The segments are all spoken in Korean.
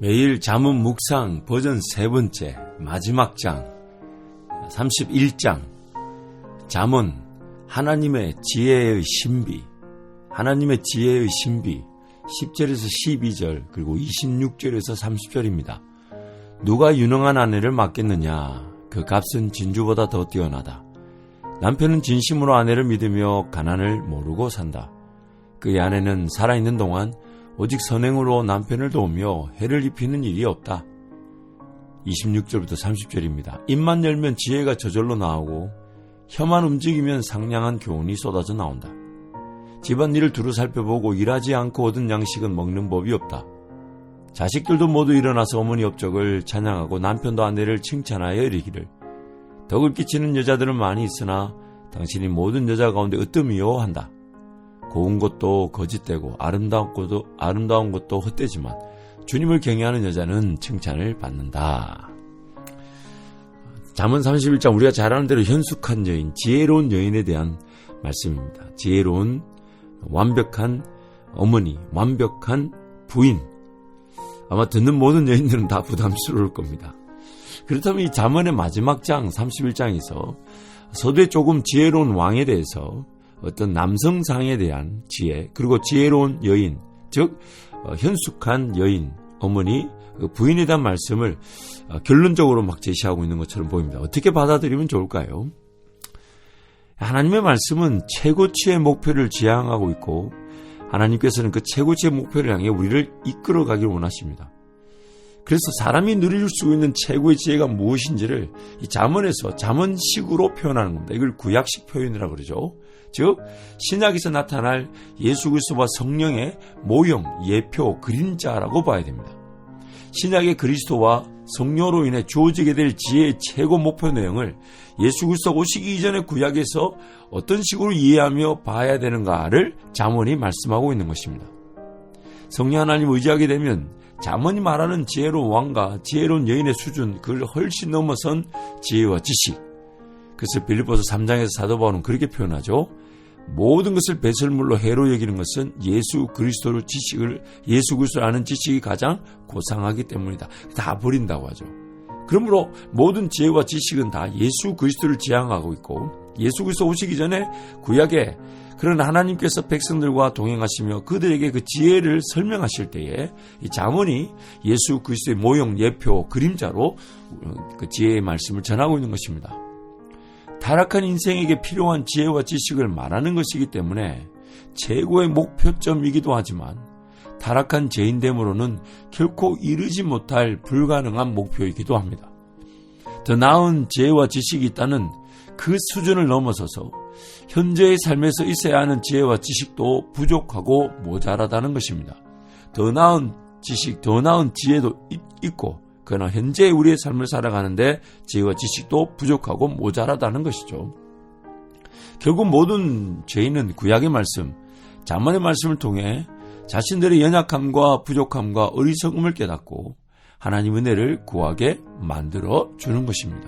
매일 잠언 묵상 버전 3번째 마지막 장 31장 잠언 하나님의 지혜의 신비 10절에서 12절 그리고 26절에서 30절입니다. 누가 유능한 아내를 맡겠느냐? 그 값은 진주보다 더 뛰어나다. 남편은 진심으로 아내를 믿으며 가난을 모르고 산다. 그의 아내는 살아있는 동안 오직 선행으로 남편을 도우며 해를 입히는 일이 없다. 26절부터 30절입니다. 입만 열면 지혜가 저절로 나오고 혀만 움직이면 상냥한 교훈이 쏟아져 나온다. 집안일을 두루 살펴보고 일하지 않고 얻은 양식은 먹는 법이 없다. 자식들도 모두 일어나서 어머니 업적을 찬양하고 남편도 아내를 칭찬하여 이르기를 덕을 끼치는 여자들은 많이 있으나 당신이 모든 여자 가운데 으뜸이요 한다. 고운 것도 거짓되고 아름다운 것도 헛되지만 주님을 경외하는 여자는 칭찬을 받는다. 잠언 31장 우리가 잘 아는 대로 현숙한 여인, 지혜로운 여인에 대한 말씀입니다. 지혜로운 완벽한 어머니, 완벽한 부인. 아마 듣는 모든 여인들은 다 부담스러울 겁니다. 그렇다면 이 잠언의 마지막 장 31장에서 서두에 조금 지혜로운 왕에 대해서 어떤 남성상에 대한 지혜, 그리고 지혜로운 여인, 즉 현숙한 여인, 어머니, 부인에 대한 말씀을 결론적으로 막 제시하고 있는 것처럼 보입니다. 어떻게 받아들이면 좋을까요? 하나님의 말씀은 최고치의 목표를 지향하고 있고 하나님께서는 그 최고치의 목표를 향해 우리를 이끌어가기를 원하십니다. 그래서 사람이 누릴 수 있는 최고의 지혜가 무엇인지를 이 잠언에서 잠언식으로 표현하는 겁니다. 이걸 구약식 표현이라고 그러죠. 즉 신약에서 나타날 예수 그리스도와 성령의 모형, 예표, 그림자라고 봐야 됩니다. 신약의 그리스도와 성령으로 인해 주어지게 될 지혜의 최고 목표 내용을 예수 그리스도가 오시기 이전의 구약에서 어떤 식으로 이해하며 봐야 되는가를 잠언이 말씀하고 있는 것입니다. 성령 하나님 의지하게 되면 잠언이 말하는 지혜로운 왕과 지혜로운 여인의 수준, 그걸 훨씬 넘어선 지혜와 지식. 그래서 빌립보서 3장에서 사도 바울은 그렇게 표현하죠. 모든 것을 배설물로 해로 여기는 것은 예수 그리스도를 아는 지식이 가장 고상하기 때문이다. 다 버린다고 하죠. 그러므로 모든 지혜와 지식은 다 예수 그리스도를 지향하고 있고 예수 그리스도 오시기 전에 구약에 그런 하나님께서 백성들과 동행하시며 그들에게 그 지혜를 설명하실 때에 이 잠언이 예수 그리스도의 모형, 예표, 그림자로 그 지혜의 말씀을 전하고 있는 것입니다. 타락한 인생에게 필요한 지혜와 지식을 말하는 것이기 때문에 최고의 목표점이기도 하지만 타락한 죄인됨으로는 결코 이루지 못할 불가능한 목표이기도 합니다. 더 나은 지혜와 지식이 있다는 그 수준을 넘어서서 현재의 삶에서 있어야 하는 지혜와 지식도 부족하고 모자라다는 것입니다. 더 나은 지식, 더 나은 지혜도 있고 그러나 현재 우리의 삶을 살아가는데 지혜와 지식도 부족하고 모자라다는 것이죠. 결국 모든 죄인은 구약의 말씀, 잠언의 말씀을 통해 자신들의 연약함과 부족함과 어리석음을 깨닫고 하나님 은혜를 구하게 만들어 주는 것입니다.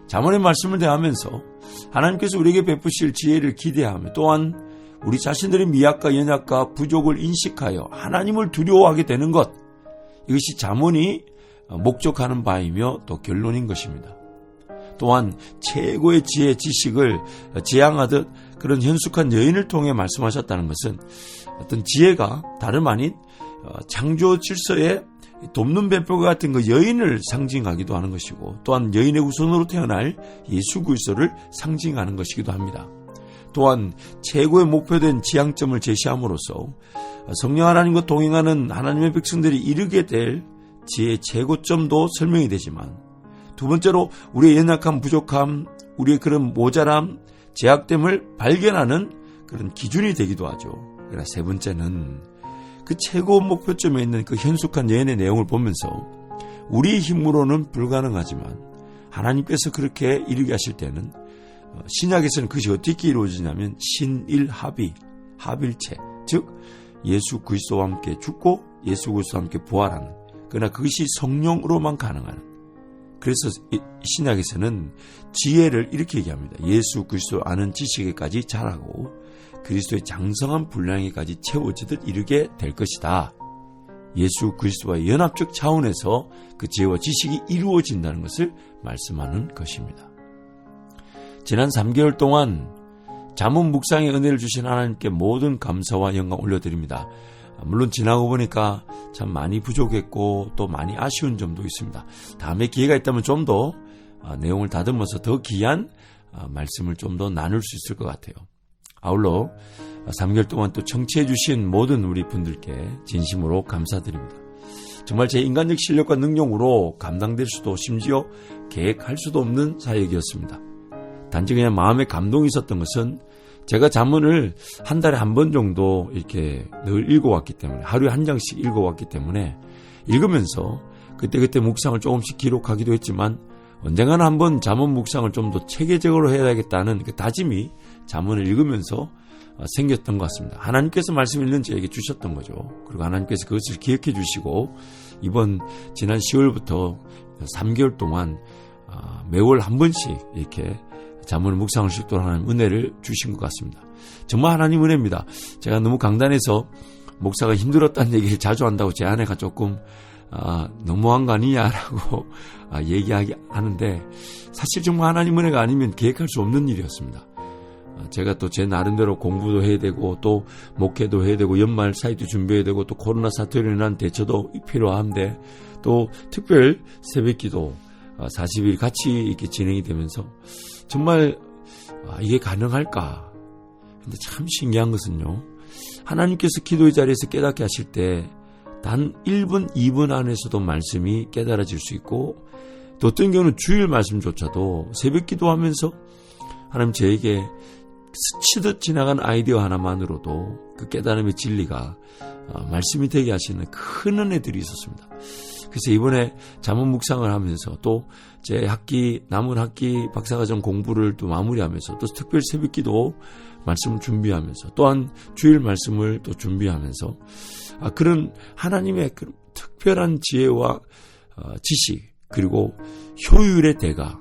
잠언의 말씀을 대하면서 하나님께서 우리에게 베푸실 지혜를 기대하며 또한 우리 자신들의 미약과 연약과 부족을 인식하여 하나님을 두려워하게 되는 것, 이것이 잠언이 목적하는 바이며 또 결론인 것입니다. 또한 최고의 지혜, 지식을 지향하듯 그런 현숙한 여인을 통해 말씀하셨다는 것은 어떤 지혜가 다름 아닌 창조 질서의 돕는 배포가 같은 그 여인을 상징하기도 하는 것이고 또한 여인의 후손으로 태어날 예수 그리스도를 상징하는 것이기도 합니다. 또한 최고의 목표된 지향점을 제시함으로써 성령 하나님과 동행하는 하나님의 백성들이 이르게 될 지혜의 최고점도 설명이 되지만 두 번째로 우리의 연약함, 부족함, 우리의 그런 모자람, 제약됨을 발견하는 그런 기준이 되기도 하죠. 그러나 세 번째는 그 최고 목표점에 있는 그 현숙한 여인의 내용을 보면서 우리의 힘으로는 불가능하지만 하나님께서 그렇게 이루게 하실 때는 신약에서는 그것이 어떻게 이루어지냐면 신일합의, 합일체, 즉 예수 그리스도와 함께 죽고 예수 그리스도와 함께 부활하는, 그러나 그것이 성령으로만 가능한. 그래서 신약에서는 지혜를 이렇게 얘기합니다. 예수 그리스도 아는 지식에까지 자라고 그리스도의 장성한 분량에까지 채워지듯 이르게 될 것이다. 예수 그리스도와의 연합적 차원에서 그 지혜와 지식이 이루어진다는 것을 말씀하는 것입니다. 지난 3개월 동안 잠언 묵상의 은혜를 주신 하나님께 모든 감사와 영광 올려드립니다. 물론 지나고 보니까 참 많이 부족했고 또 많이 아쉬운 점도 있습니다. 다음에 기회가 있다면 좀 더 내용을 다듬어서 더 귀한 말씀을 좀 더 나눌 수 있을 것 같아요. 아울러 3개월 동안 또 청취해 주신 모든 우리 분들께 진심으로 감사드립니다. 정말 제 인간적 실력과 능력으로 감당될 수도 심지어 계획할 수도 없는 사역이었습니다. 단지 그냥 마음에 감동이 있었던 것은 제가 잠언을 한 달에 한 번 정도 이렇게 늘 읽어왔기 때문에, 하루에 한 장씩 읽어왔기 때문에 읽으면서 그때그때 묵상을 조금씩 기록하기도 했지만 언젠가는 한번 잠언 묵상을 좀 더 체계적으로 해야겠다는 그 다짐이 잠언을 읽으면서 생겼던 것 같습니다. 하나님께서 말씀 읽는 저에게 주셨던 거죠. 그리고 하나님께서 그것을 기억해 주시고 지난 10월부터 3개월 동안 매월 한 번씩 이렇게 잠언을 묵상을 수 있도록 하나님 은혜를 주신 것 같습니다. 정말 하나님 은혜입니다. 제가 너무 강단해서 목사가 힘들었다는 얘기를 자주 한다고 제 아내가 조금 너무한 거 아니냐라고 얘기하기 하는데, 사실 정말 하나님 은혜가 아니면 계획할 수 없는 일이었습니다. 제가 또 제 나름대로 공부도 해야 되고 또 목회도 해야 되고 연말 사이트 준비해야 되고 또 코로나 사태로 인한 대처도 필요한데 또 특별 새벽기도 40일 같이 이렇게 진행이 되면서 정말 이게 가능할까? 근데 참 신기한 것은요, 하나님께서 기도의 자리에서 깨닫게 하실 때 단 1분, 2분 안에서도 말씀이 깨달아질 수 있고, 또 어떤 경우는 주일 말씀조차도 새벽 기도하면서 하나님 저에게 스치듯 지나간 아이디어 하나만으로도 그 깨달음의 진리가 말씀이 되게 하시는 큰 은혜들이 있었습니다. 그래서 이번에 잠언 묵상을 하면서 또 제 남은 학기 박사과정 공부를 또 마무리하면서 또 특별 새벽기도 말씀을 준비하면서 또한 주일 말씀을 또 준비하면서 그런 하나님의 그런 특별한 지혜와 지식 그리고 효율의 대가,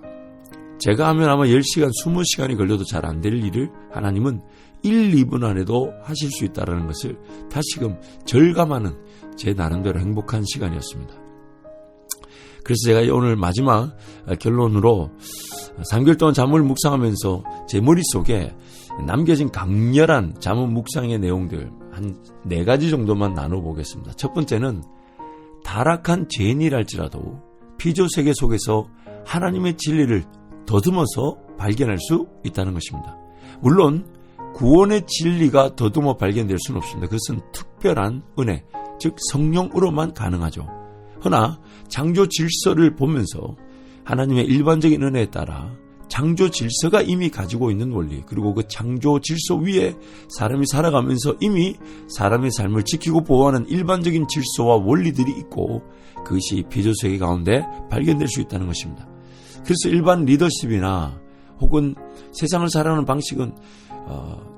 제가 하면 아마 10시간, 20시간이 걸려도 잘 안 될 일을 하나님은 1, 2분 안에도 하실 수 있다는 것을 다시금 절감하는 제 나름대로 행복한 시간이었습니다. 그래서 제가 오늘 마지막 결론으로 3개월 동안 잠언을 묵상하면서 제 머릿속에 남겨진 강렬한 잠언 묵상의 내용들 한 4가지 정도만 나눠보겠습니다. 첫 번째는 타락한 죄인이랄지라도 피조세계 속에서 하나님의 진리를 더듬어서 발견할 수 있다는 것입니다. 물론 구원의 진리가 더듬어 발견될 수는 없습니다. 그것은 특별한 은혜, 즉 성령으로만 가능하죠. 허나 창조 질서를 보면서 하나님의 일반적인 은혜에 따라 창조 질서가 이미 가지고 있는 원리, 그리고 그 창조 질서 위에 사람이 살아가면서 이미 사람의 삶을 지키고 보호하는 일반적인 질서와 원리들이 있고, 그것이 피조세계 가운데 발견될 수 있다는 것입니다. 그래서 일반 리더십이나 혹은 세상을 살아가는 방식은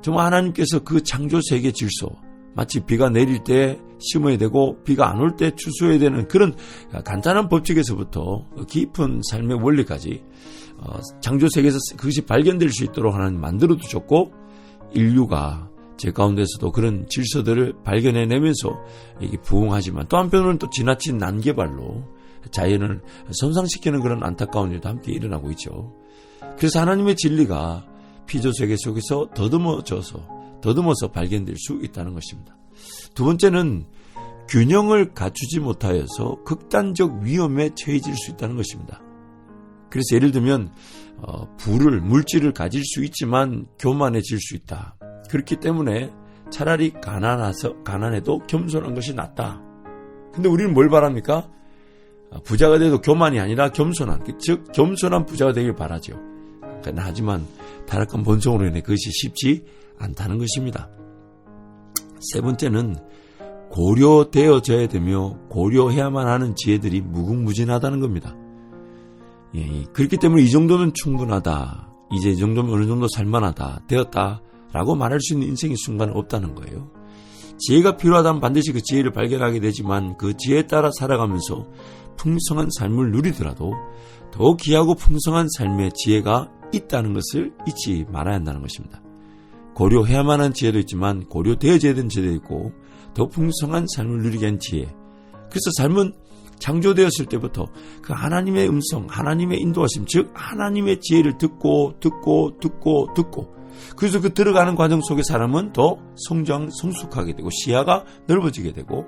정말 하나님께서 그 창조세계 질서, 마치 비가 내릴 때 심어야 되고 비가 안 올 때 추수해야 되는 그런 간단한 법칙에서부터 깊은 삶의 원리까지 창조세계에서 그것이 발견될 수 있도록 하나님 만들어 두셨고, 인류가 제 가운데서도 그런 질서들을 발견해내면서 이게 부흥하지만 또 한편으로는 또 지나친 난개발로 자연을 손상시키는 그런 안타까운 일도 함께 일어나고 있죠. 그래서 하나님의 진리가 피조세계 속에서 더듬어서 발견될 수 있다는 것입니다. 두 번째는 균형을 갖추지 못하여서 극단적 위험에 처해질 수 있다는 것입니다. 그래서 예를 들면 물질을 가질 수 있지만 교만해질 수 있다. 그렇기 때문에 차라리 가난해도 겸손한 것이 낫다. 근데 우리는 뭘 바랍니까? 부자가 돼도 교만이 아니라 겸손한, 즉 겸손한 부자가 되길 바라죠. 하지만 타락한 본성으로 인해 그것이 쉽지 않다는 것입니다. 세 번째는 고려되어져야 되며 고려해야만 하는 지혜들이 무궁무진하다는 겁니다. 그렇기 때문에 이 정도는 충분하다, 이제 이 정도면 어느 정도 살만하다, 되었다라고 말할 수 있는 인생의 순간은 없다는 거예요. 지혜가 필요하다면 반드시 그 지혜를 발견하게 되지만 그 지혜에 따라 살아가면서 풍성한 삶을 누리더라도 더 귀하고 풍성한 삶의 지혜가 있다는 것을 잊지 말아야 한다는 것입니다. 고려해야만 하는 지혜도 있지만 고려되어져야 되는 지혜도 있고 더 풍성한 삶을 누리게 한 지혜, 그래서 삶은 창조되었을 때부터 그 하나님의 음성, 하나님의 인도하심, 즉 하나님의 지혜를 듣고 그래서 그 들어가는 과정 속에 사람은 더 성숙하게 되고 시야가 넓어지게 되고